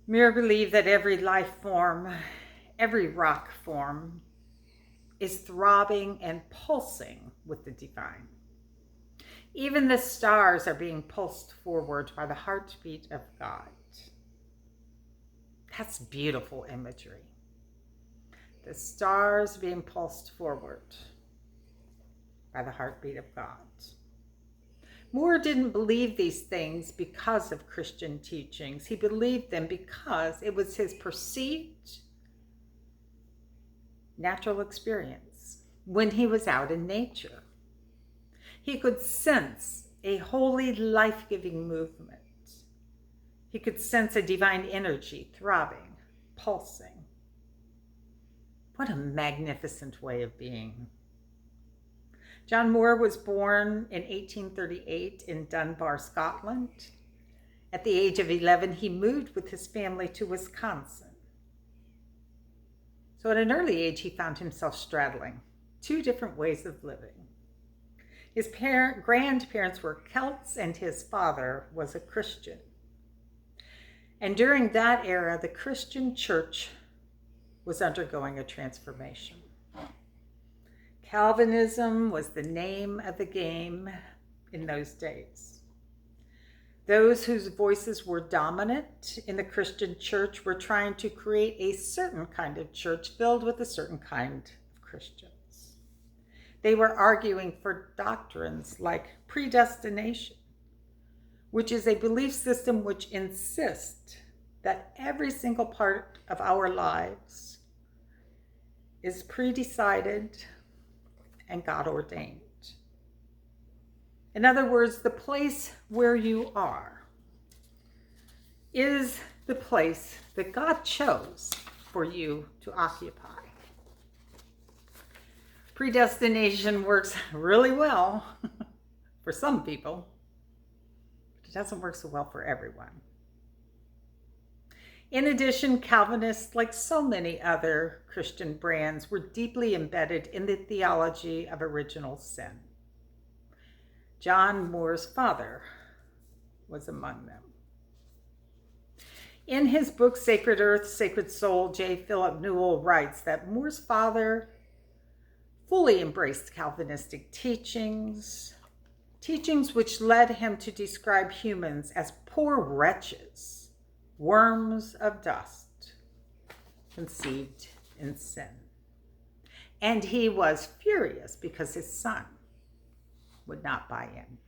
Muir believed that every life form, every rock form, is throbbing and pulsing with the divine. Even the stars are being pulsed forward by the heartbeat of God. That's beautiful imagery. The stars being pulsed forward by the heartbeat of God. Moore didn't believe these things because of Christian teachings. He believed them because it was his perceived natural experience when he was out in nature. He could sense a holy, life-giving movement. He could sense a divine energy throbbing, pulsing. What a magnificent way of being. John Moore was born in 1838 in Dunbar, Scotland. At the age of 11, he moved with his family to Wisconsin. So at an early age, he found himself straddling two different ways of living. His grandparents were Celts, and his father was a Christian. And during that era, the Christian church was undergoing a transformation. Calvinism was the name of the game in those days. Those whose voices were dominant in the Christian church were trying to create a certain kind of church filled with a certain kind of Christians. They were arguing for doctrines like predestination, which is a belief system which insists that every single part of our lives is pre-decided and God ordained. In other words, the place where you are is the place that God chose for you to occupy. Predestination works really well for some people, but it doesn't work so well for everyone. In addition, Calvinists, like so many other Christian brands, were deeply embedded in the theology of original sin. John Moore's father was among them. In his book, Sacred Earth, Sacred Soul, J. Philip Newell writes that Moore's father fully embraced Calvinistic teachings which led him to describe humans as poor wretches, worms of dust, conceived in sin. And he was furious because his son would not buy in.